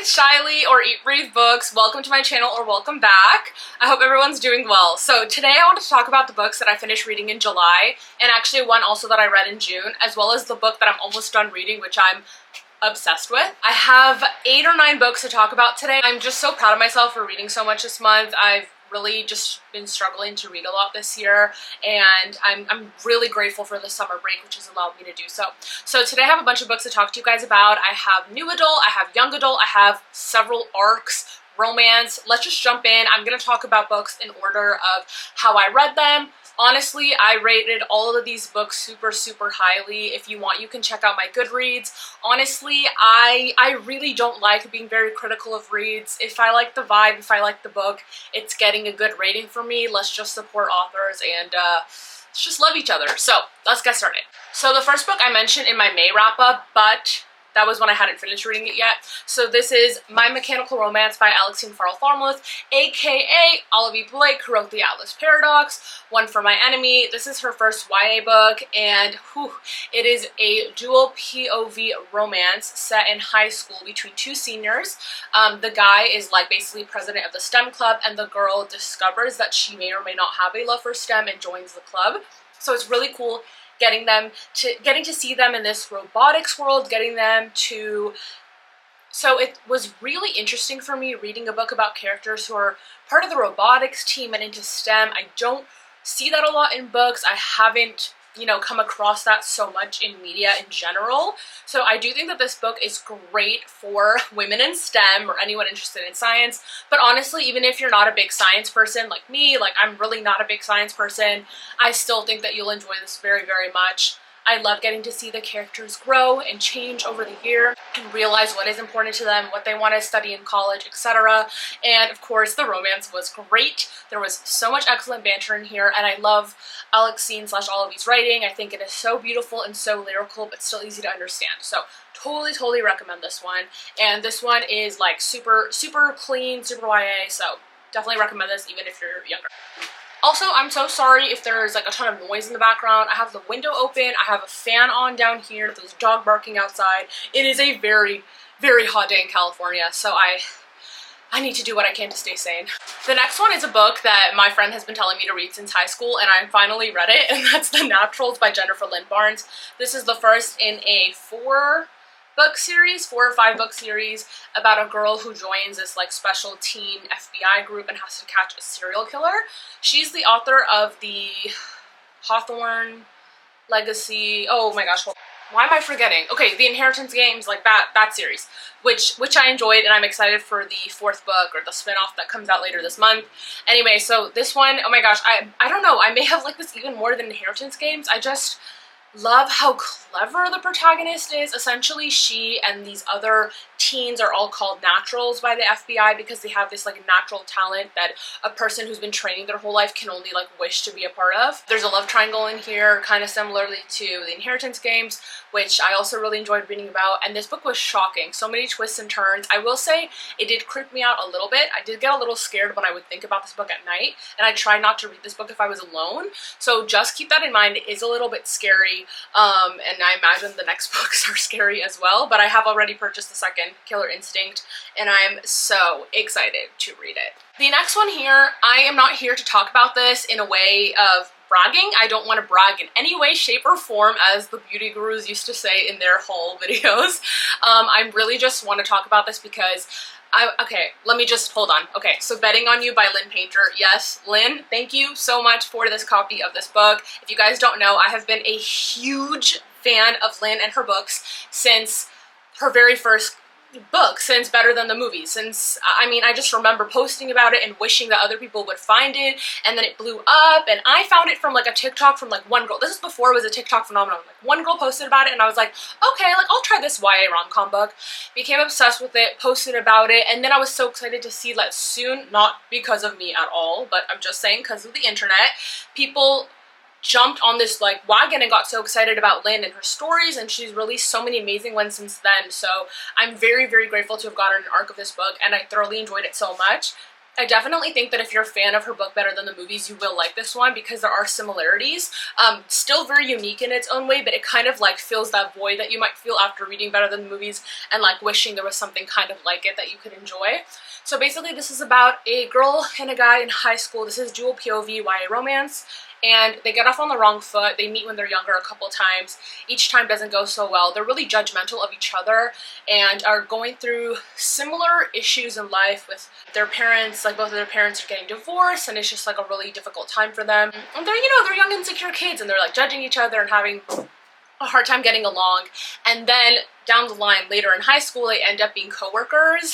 it's Shyly or Eat Breathe Books. Welcome to my channel or welcome back. I hope everyone's doing well. So today I wanted to talk about the books that I finished reading in July, and actually one also that I read in June, as well as the book that I'm almost done reading, which I'm obsessed with. I have 8 or 9 books to talk about today. I'm just so proud of myself for reading so much this month. I've really just been struggling to read a lot this year, and I'm really grateful for the summer break, which has allowed me to do so. So today I have a bunch of books to talk to you guys about. I have new adult, I have young adult, I have several arcs, romance. Let's just jump in. I'm going to talk about books in order of how I read them. Honestly, I rated all of these books super highly. If you want, you can check out my Goodreads. Honestly, I really don't like being very critical of reads. If I like the vibe, if I like the book, it's getting a good rating for me. Let's just support authors and let's just love each other. So let's get started. So the first book I mentioned in my May wrap-up, but that was when I hadn't finished reading it yet. So this is My Mechanical Romance by Alexene Farroll, aka Olivie Blake, who wrote The Atlas Paradox, One for My Enemy. This is her first YA book, and it is a dual POV romance set in high school between 2 seniors. The guy is like basically president of the STEM club, and the girl discovers that she may or may not have a love for STEM and joins the club. So it's really cool getting to see them in this robotics world, so it was really interesting for me reading a book about characters who are part of the robotics team and into STEM. I don't see that a lot in books. I haven't, come across that so much in media in general. So I do think that this book is great for women in STEM or anyone interested in science. But honestly, even if you're not a big science person like me, like I'm really not a big science person, I still think that you'll enjoy this very much. I love getting to see the characters grow and change over the year and realize what is important to them, what they want to study in college, etc. And of course, the romance was great. There was so much excellent banter in here, and I love Alexene/Olivie's writing. I think it is so beautiful and so lyrical, but still easy to understand. So totally recommend this one. And this one is like super clean, super YA, so definitely recommend this even if you're younger. Also, I'm so sorry if there's like a ton of noise in the background. I have the window open, I have a fan on down here, there's a dog barking outside. It is a very hot day in California, so I need to do what I can to stay sane. The next one is a book that my friend has been telling me to read since high school, and I finally read it, and that's The Naturals by Jennifer Lynn Barnes. This is the first in a 4 or 5 book series about a girl who joins this like special teen FBI group and has to catch a serial killer. She's the author of the Hawthorne Legacy, oh my gosh, why am I forgetting? Okay, the Inheritance Games, like that series, which I enjoyed, and I'm excited for the 4th book or the spin-off that comes out later this month. Anyway, so this one, oh my gosh, I don't know, I may have liked this even more than Inheritance Games. I just love how clever the protagonist is. Essentially, she and these other teens are all called naturals by the FBI because they have this like natural talent that a person who's been training their whole life can only like wish to be a part of. There's a love triangle in here, kind of similarly to the Inheritance Games, which I also really enjoyed reading about, and this book was shocking. So many twists and turns. I will say it did creep me out a little bit. I did get a little scared when I would think about this book at night, and I tried not to read this book if I was alone. So just keep that in mind. It is a little bit scary. And I imagine the next books are scary as well, but I have already purchased the second, Killer Instinct, and I'm so excited to read it. The next one here, I am not here to talk about this in a way of bragging. I don't want to brag in any way, shape, or form, as the beauty gurus used to say in their haul videos. I really just want to talk about this because okay, let me just, hold on. Okay, so Betting on You by Lynn Painter. Yes, Lynn, thank you so much for this copy of this book. If you guys don't know, I have been a huge fan of Lynn and her books since her very first book, since Better Than the Movie. Since, I mean, I just remember posting about it and wishing that other people would find it, and then it blew up, and I found it from like a TikTok from like one girl. This is before it was a TikTok phenomenon. Like one girl posted about it, and I was like, okay, like I'll try this YA rom-com book. Became obsessed with it, posted about it, and then I was so excited to see that soon, not because of me at all, but I'm just saying because of the internet, people jumped on this like wagon and got so excited about Lynn and her stories, and she's released so many amazing ones since then. So I'm very grateful to have gotten an arc of this book, and I thoroughly enjoyed it so much. I definitely think that if you're a fan of her book better than the movies, you will like this one because there are similarities. Still very unique in its own way, but it kind of like fills that void that you might feel after reading better than the movies and like wishing there was something kind of like it that you could enjoy. So basically this is about a girl and a guy in high school. This is dual POV YA romance. And they get off on the wrong foot. They meet when they're younger a couple times. Each time doesn't go so well. They're really judgmental of each other and are going through similar issues in life with their parents. Like both of their parents are getting divorced and it's just like a really difficult time for them. And they're, you know, they're young insecure kids and they're like judging each other and having a hard time getting along. And then down the line later in high school they end up being co-workers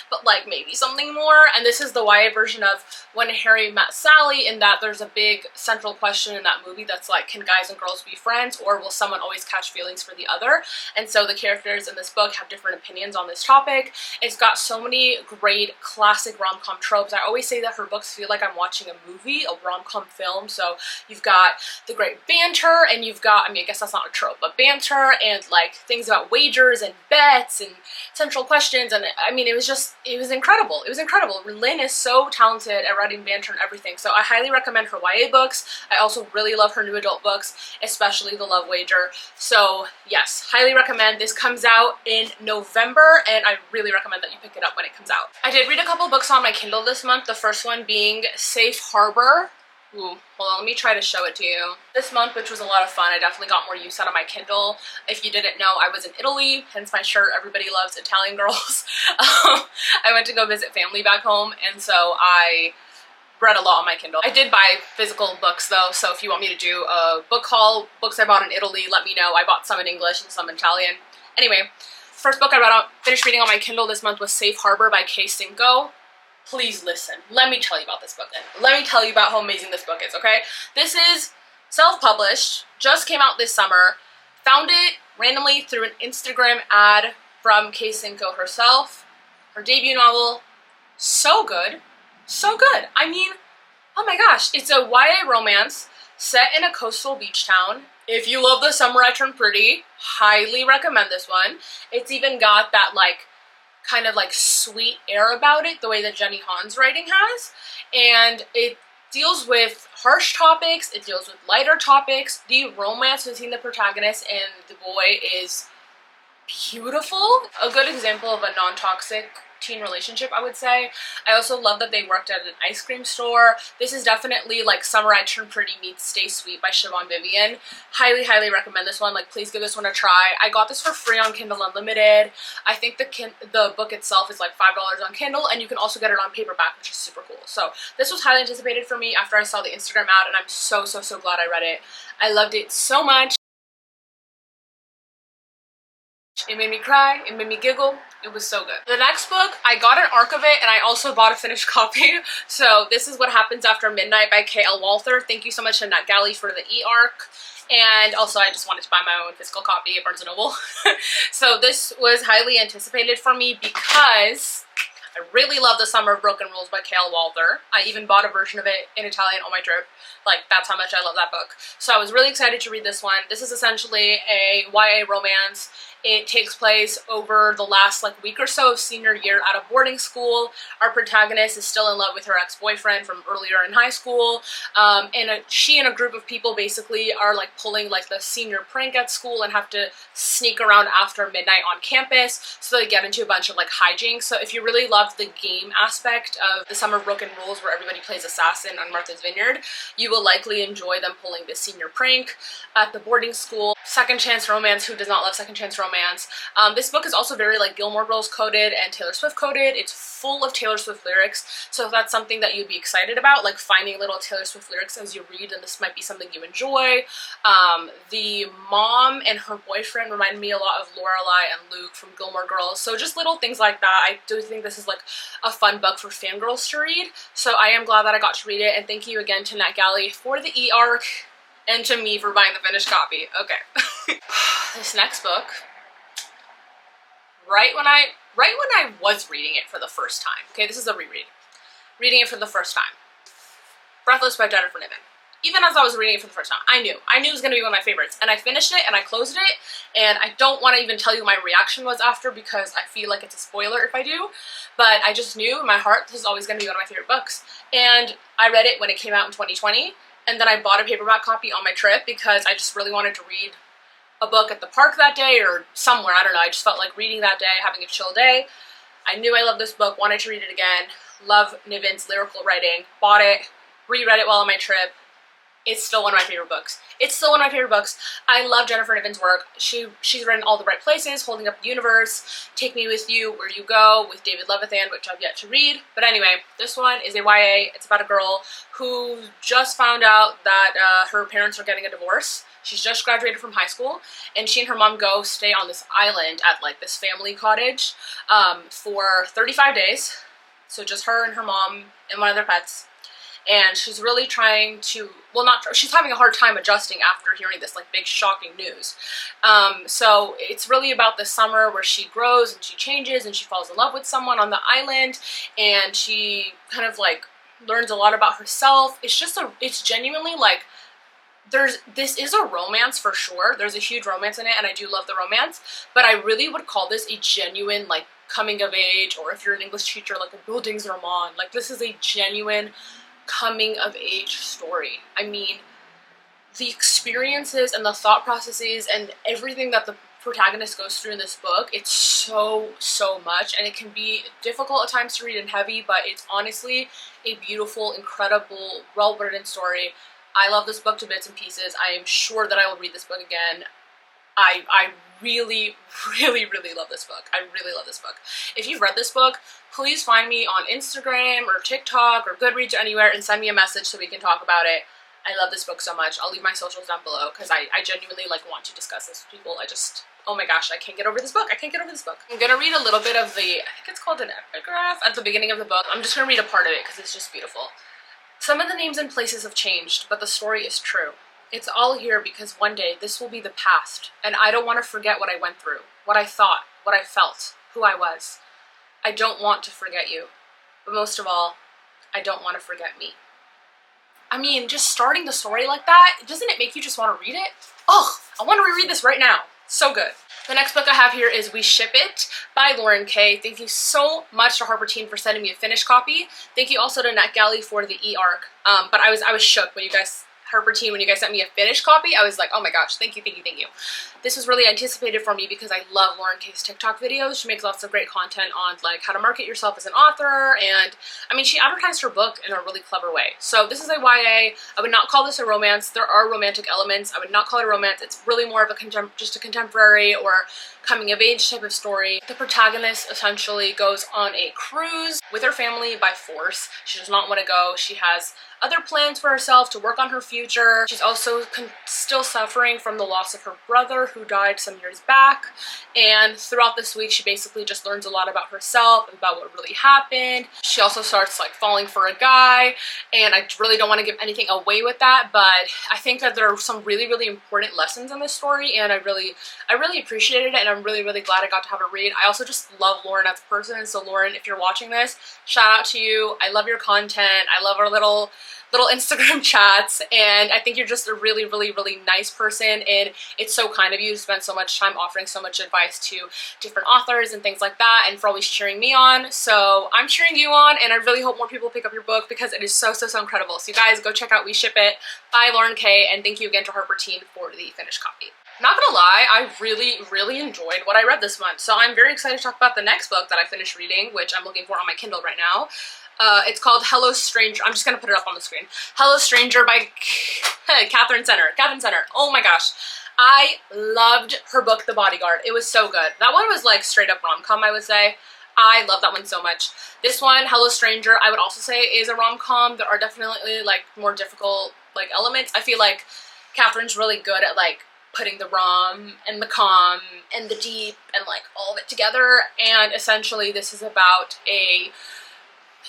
but like maybe something more. And this is the YA version of When Harry Met Sally, in that there's a big central question in that movie that's like, can guys and girls be friends, or will someone always catch feelings for the other? And so the characters in this book have different opinions on this topic. It's got so many great classic rom-com tropes. I always say that her books feel like I'm watching a movie, a rom-com film. So you've got the great banter, and you've got, I mean, I guess that's not a trope, but banter and like things about wagers and bets and central questions. And I mean, it was incredible. It was incredible. Lynn is so talented at writing banter and everything. So I highly recommend her YA books. I also really love her new adult books, especially The Love Wager. So yes, highly recommend. This comes out in November and I really recommend that you pick it up when it comes out. I did read a couple books on my Kindle this month. The first one being Safe Harbor. Ooh, hold on, let me try to show it to you. This month, which was a lot of fun, I definitely got more use out of my Kindle. If you didn't know, I was in Italy, hence my shirt, everybody loves Italian girls. I went to go visit family back home, and so I read a lot on my Kindle. I did buy physical books though, so if you want me to do a book haul, books I bought in Italy, let me know. I bought some in English and some in Italian. Anyway, first book I finished reading on my Kindle this month was Safe Harbor by Sinko. Please listen. Let me tell you about this book then. Let me tell you about how amazing this book is, okay? This is self-published, just came out this summer. Found it randomly through an Instagram ad from Sinko herself. Her debut novel, so good. So good. I mean, oh my gosh. It's a YA romance set in a coastal beach town. If you love The Summer I Turned Pretty, highly recommend this one. It's even got that like kind of like sweet air about it, the way that Jenny Han's writing has. And it deals with harsh topics, it deals with lighter topics. The romance between the protagonist and the boy is beautiful. A good example of a non-toxic teen relationship, I would say. I also love that they worked at an ice cream store. This is definitely like Summer I Turned Pretty meets Stay Sweet by Siobhan Vivian. Highly, highly recommend this one. Like, please give this one a try. I got this for free on Kindle Unlimited. I think the book itself is like $5 on Kindle, and you can also get it on paperback, which is super cool. So this was highly anticipated for me after I saw the Instagram ad, and I'm so, so, so glad I read it. I loved it so much. It made me cry, it made me giggle, it was so good. The next book, I got an arc of it and I also bought a finished copy. So this is What Happens After Midnight by K.L. Walther. Thank you so much to NetGalley for the e-arc. And also I just wanted to buy my own physical copy at Barnes & Noble. So this was highly anticipated for me because I really love The Summer of Broken Rules by K.L. Walther. I even bought a version of it in Italian on my trip. Like, that's how much I love that book. So I was really excited to read this one. This is essentially a YA romance. It takes place over the last like week or so of senior year at a boarding school. Our protagonist is still in love with her ex-boyfriend from earlier in high school. She and a group of people basically are like pulling like the senior prank at school and have to sneak around after midnight on campus. So they get into a bunch of like hijinks. So if you really loved the game aspect of The Summer of Broken Rules, where everybody plays assassin on Martha's Vineyard, you will likely enjoy them pulling this senior prank at the boarding school. Second chance romance. Who does not love second chance romance? This book is also very like Gilmore Girls coded and Taylor Swift coded. It's full of Taylor Swift lyrics, so if that's something that you'd be excited about, like finding little Taylor Swift lyrics as you read, then this might be something you enjoy. The mom and her boyfriend remind me a lot of Lorelai and Luke from Gilmore Girls, so just little things like that. I do think this is like a fun book for fangirls to read, so I am glad that I got to read it, and thank you again to NetGalley for the e-arc and to me for buying the finished copy. Okay. This next book, right when I was reading it for the first time. Okay, this is a reread. Reading it for the first time. Breathless by Niven. even as I was reading it for the first time, I knew it was going to be one of my favorites. And I finished it and I closed it, and I don't want to even tell you what my reaction was after because I feel like it's a spoiler if I do, but I just knew in my heart this is always going to be one of my favorite books. And I read it when it came out in 2020, and then I bought a paperback copy on my trip because I just really wanted to read a book at the park that day or somewhere, I don't know, I just felt like reading that day, having a chill day. I knew I loved this book, wanted to read it again, love Niven's lyrical writing, bought it, reread it while on my trip. It's still one of my favorite books. It's still one of my favorite books. I love Jennifer Niven's work. She's written All the Right Places, Holding Up the Universe, Take Me With You, Where You Go, with David Levithan, which I've yet to read. But anyway, this one is a YA. It's about a girl who just found out that her parents are getting a divorce. She's just graduated from high school, and she and her mom go stay on this island at like this family cottage for 35 days. So just her and her mom and one of their pets. And she's really trying to, well, she's having a hard time adjusting after hearing this like big shocking news. So it's really about the summer where she grows and she changes and she falls in love with someone on the island, and she kind of like learns a lot about herself. It's genuinely like, this is a romance for sure. There's a huge romance in it, and I do love the romance, but I really would call this a genuine like coming of age, or if you're an English teacher, like a Bildungsroman. Like, this is a genuine coming of age story. I mean, the experiences and the thought processes and everything that the protagonist goes through in this book, it's so much, and it can be difficult at times to read and heavy, but it's honestly a beautiful, incredible, well-written story. I love this book to bits and pieces. I am sure that I will read this book again. I really love this book. I really love this book. If you've read this book, please find me on Instagram or TikTok or Goodreads or anywhere and send me a message so we can talk about it. I love this book so much. I'll leave my socials down below because I genuinely like want to discuss this with people. Oh my gosh, I can't get over this book. I can't get over this book. I'm gonna read a little bit of I think it's called an epigraph at the beginning of the book. I'm just gonna read a part of it because it's just beautiful. Some of the names and places have changed, but the story is true. It's all here because one day this will be the past, and I don't want to forget what I went through, what I thought, what I felt, who I was. I don't want to forget you, but most of all, I don't want to forget me. I mean, just starting the story like that, doesn't it make you just want to read it? Ugh, I want to reread this right now. So good. The next book I have here is We Ship It by Lauren Kay. Thank you so much to Harper Teen for sending me a finished copy. Thank you also to NetGalley for the e-arc. But I was shook when you guys, Harper Teen, when you guys sent me a finished copy. I was like, oh my gosh, thank you. This was really anticipated for me because I love Lauren Kay's TikTok videos. She makes lots of great content on like how to market yourself as an author, and I mean, she advertised her book in a really clever way. So this is a YA. I would not call this a romance. There are romantic elements. I would not call it a romance. It's really more of just a contemporary or coming of age type of story. The protagonist essentially goes on a cruise with her family by force. She does not want to go. She has other plans for herself to work on her future. She's also still suffering from the loss of her brother who died some years back, and throughout this week she basically just learns a lot about herself, about what really happened. She also starts like falling for a guy, and I really don't want to give anything away with that, but I think that there are some really important lessons in this story, and I really appreciated it, and I'm really glad I got to have a read. I also just love Lauren as a person, so Lauren, if you're watching this, shout out to you. I love your content. I love our little Instagram chats, and I think you're just a really nice person, and it's so kind of you to spend so much time offering so much advice to different authors and things like that, and for always cheering me on. So I'm cheering you on, and I really hope more people pick up your book because it is so incredible. So you guys go check out We Ship It by Lauren Kay, and thank you again to Harper Teen for the finished copy. Not gonna lie, I really enjoyed what I read this month, so I'm very excited to talk about the next book that I finished reading, which I'm looking for on my Kindle right now. It's called Hello Stranger. I'm just gonna put it up on the screen. Hello Stranger by Katherine Center. Oh my gosh. I loved her book, The Bodyguard. It was so good. That one was like straight up rom-com, I would say. I love that one so much. This one, Hello Stranger, I would also say is a rom-com. There are definitely like more difficult like elements. I feel like Katherine's really good at like putting the rom and the com and the deep and like all of it together. And essentially this is about I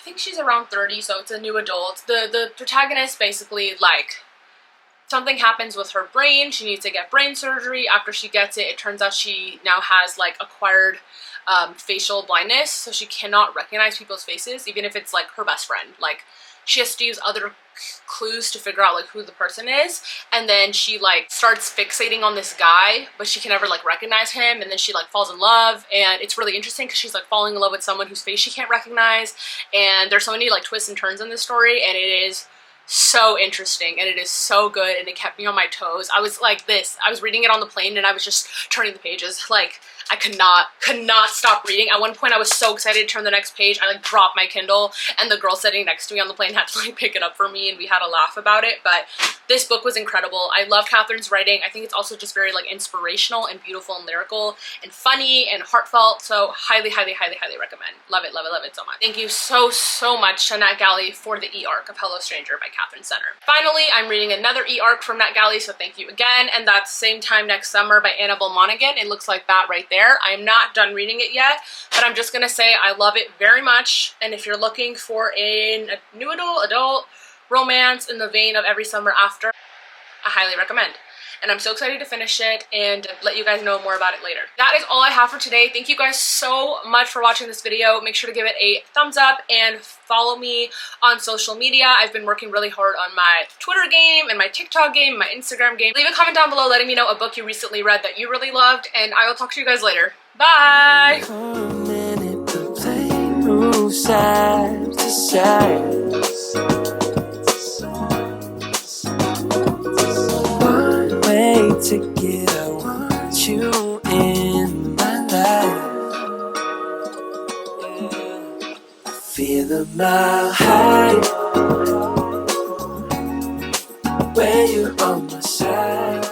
think she's around 30, so it's a new adult. The protagonist basically, like, something happens with her brain. She needs to get brain surgery. After she gets it, it turns out she now has, like, acquired facial blindness, so she cannot recognize people's faces, even if it's, like, her best friend. Like, she has to use other clues to figure out like who the person is, and then she like starts fixating on this guy, but she can never like recognize him, and then she like falls in love, and it's really interesting because she's like falling in love with someone whose face she can't recognize, and there's so many like twists and turns in this story, and it is so interesting and it is so good, and it kept me on my toes. I was like this, I was reading it on the plane and I was just turning the pages. Like I could not stop reading. At one point I was so excited to turn the next page, I like dropped my Kindle, and the girl sitting next to me on the plane had to like pick it up for me, and we had a laugh about it. But this book was incredible. I love Katherine's writing. I think it's also just very like inspirational and beautiful and lyrical and funny and heartfelt, so highly recommend. Love it so much. Thank you so much to Nat Galley for the e-arc of Hello Stranger by Katherine Center. Finally, I'm reading another e-arc from Nat Galley, so thank you again, and that's Same Time Next Summer by Annabel Monaghan. It looks like that right there. I am not done reading it yet, but I'm just gonna say I love it very much, and if you're looking for a new adult romance in the vein of Every Summer After, I highly recommend. And I'm so excited to finish it and let you guys know more about it later. That is all I have for today. Thank you guys so much for watching this video. Make sure to give it a thumbs up and follow me on social media. I've been working really hard on my Twitter game and my TikTok game, my Instagram game. Leave a comment down below letting me know a book you recently read that you really loved, and I will talk to you guys later. Bye! Ticket, I want you in my life. I feel a mile high when you're on my side.